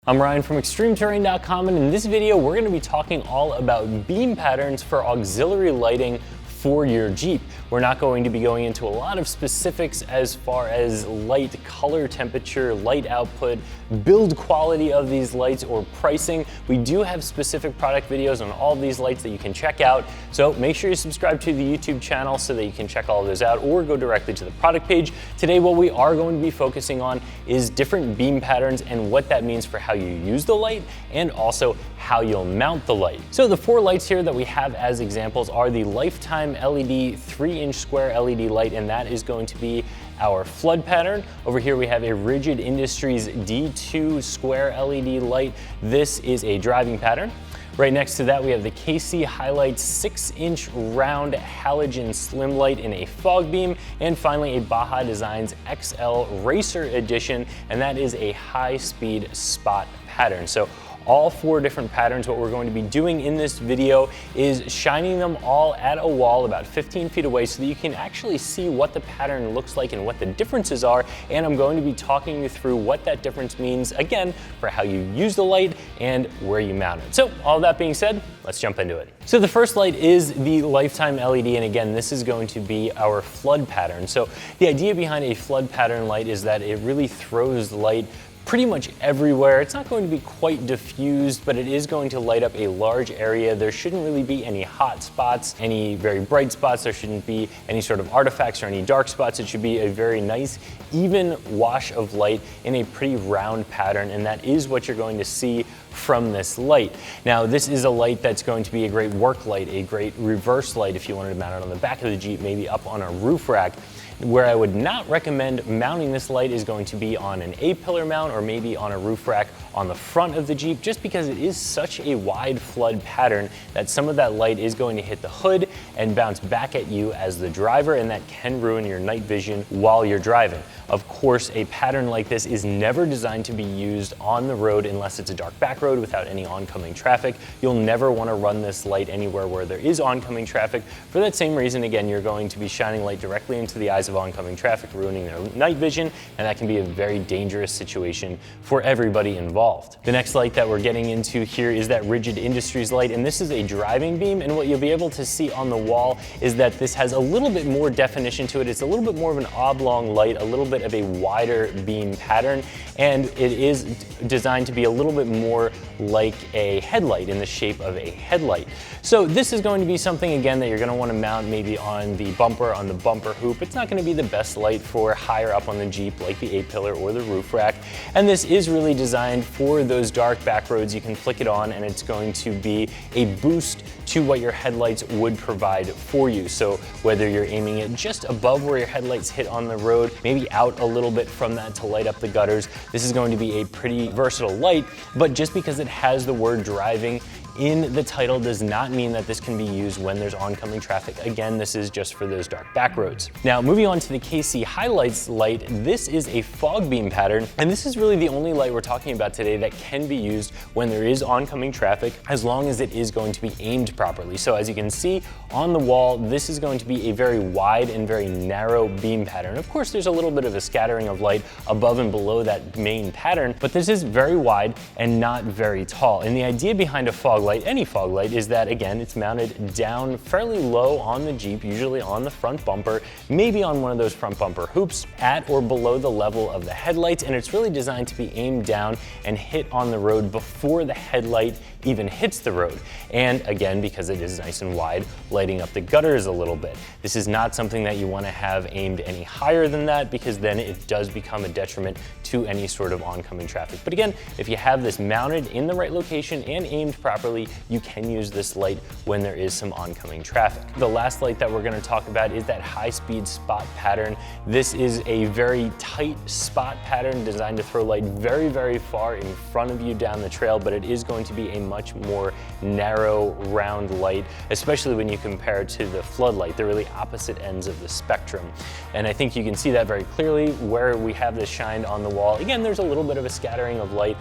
I'm Ryan from ExtremeTerrain.com, and in this video we're going to be talking all about beam patterns for auxiliary lighting for your Jeep. We're not going to be going into a lot of specifics as far as light color temperature, light output, build quality of these lights, or pricing. We do have specific product videos on all of these lights that you can check out, so make sure you subscribe to the YouTube channel so that you can check all of those out or go directly to the product page. Today what we are going to be focusing on is different beam patterns and what that means for how you use the light and also how you'll mount the light. So the four lights here that we have as examples are the Lifetime LED 3-inch square LED light, and that is going to be our flood pattern. Over here we have a Rigid Industries D2 square LED light. This is a driving pattern. Right next to that we have the KC Highlights 6-inch round halogen slim light in a fog beam, and finally a Baja Designs XL Racer Edition, and that is a high-speed spot pattern. So all four different patterns, what we're going to be doing in this video is shining them all at a wall about 15 feet away so that you can actually see what the pattern looks like and what the differences are. And I'm going to be talking you through what that difference means, again, for how you use the light and where you mount it. So all that being said, let's jump into it. So the first light is the Lifetime LED, and again, this is going to be our flood pattern. So the idea behind a flood pattern light is that it really throws light pretty much everywhere. It's not going to be quite diffused, but it is going to light up a large area. There shouldn't really be any hot spots, any very bright spots. There shouldn't be any sort of artifacts or any dark spots. It should be a very nice, even wash of light in a pretty round pattern, and that is what you're going to see from this light. Now, this is a light that's going to be a great work light, a great reverse light if you wanted to mount it on the back of the Jeep, maybe up on a roof rack. Where I would not recommend mounting this light is going to be on an A-pillar mount or maybe on a roof rack on the front of the Jeep, just because it is such a wide flood pattern that some of that light is going to hit the hood and bounce back at you as the driver, and that can ruin your night vision while you're driving. Of course, a pattern like this is never designed to be used on the road unless it's a dark back road without any oncoming traffic. You'll never want to run this light anywhere where there is oncoming traffic. For that same reason, again, you're going to be shining light directly into the eyes of oncoming traffic, ruining their night vision, and that can be a very dangerous situation for everybody involved. The next light that we're getting into here is that Rigid Industries light, and this is a driving beam, and what you'll be able to see on the wall is that this has a little bit more definition to it. It's a little bit more of an oblong light, a little bit of a wider beam pattern, and it is designed to be a little bit more like a headlight, in the shape of a headlight. So this is going to be something, again, that you're going to want to mount maybe on the bumper hoop. It's not going to be the best light for higher up on the Jeep like the A-pillar or the roof rack, and this is really designed for those dark back roads. You can flick it on and it's going to be a boost to what your headlights would provide for you. So whether you're aiming it just above where your headlights hit on the road, maybe out a little bit from that to light up the gutters, this is going to be a pretty versatile light. But just because it has the word driving in the title does not mean that this can be used when there's oncoming traffic. Again, this is just for those dark back roads. Now, moving on to the KC Highlights light, this is a fog beam pattern, and this is really the only light we're talking about today that can be used when there is oncoming traffic, as long as it is going to be aimed properly. So as you can see on the wall, this is going to be a very wide and very narrow beam pattern. Of course, there's a little bit of a scattering of light above and below that main pattern, but this is very wide and not very tall. And the idea behind a fog light, any fog light, is that, again, it's mounted down fairly low on the Jeep, usually on the front bumper, maybe on one of those front bumper hoops, at or below the level of the headlights, and it's really designed to be aimed down and hit on the road before the headlight even hits the road. And again, because it is nice and wide, lighting up the gutters a little bit. This is not something that you want to have aimed any higher than that, because then it does become a detriment to any sort of oncoming traffic. But again, if you have this mounted in the right location and aimed properly, you can use this light when there is some oncoming traffic. The last light that we're going to talk about is that high-speed spot pattern. This is a very tight spot pattern designed to throw light very, very far in front of you down the trail, but it is going to be a much more narrow, round light, especially when you compare it to the floodlight. They're really opposite ends of the spectrum. And I think you can see that very clearly where we have this shined on the wall. Again, there's a little bit of a scattering of light,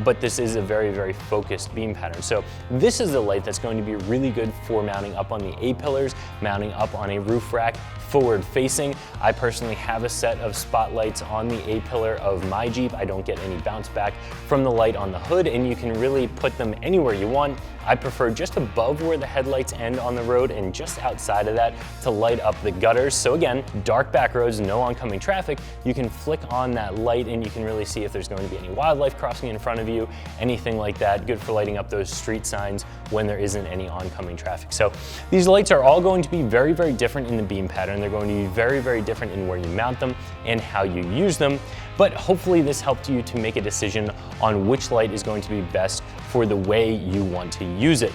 but this is a very, very focused beam pattern. So this is a light that's going to be really good for mounting up on the A-pillars, mounting up on a roof rack, forward facing. I personally have a set of spotlights on the A-pillar of my Jeep. I don't get any bounce back from the light on the hood, and you can really put them anywhere you want. I prefer just above where the headlights end on the road and just outside of that to light up the gutters. So again, dark back roads, no oncoming traffic, you can flick on that light and you can really see if there's going to be any wildlife crossing in front of you, anything like that. Good for lighting up those street signs when there isn't any oncoming traffic. So these lights are all going to be very, very different in the beam pattern. They're going to be very, very different in where you mount them and how you use them. But hopefully this helped you to make a decision on which light is going to be best for the way you want to use it.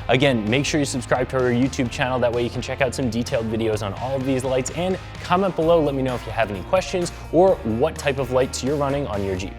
Again, make sure you subscribe to our YouTube channel. That way you can check out some detailed videos on all of these lights, and comment below, let me know if you have any questions or what type of lights you're running on your Jeep.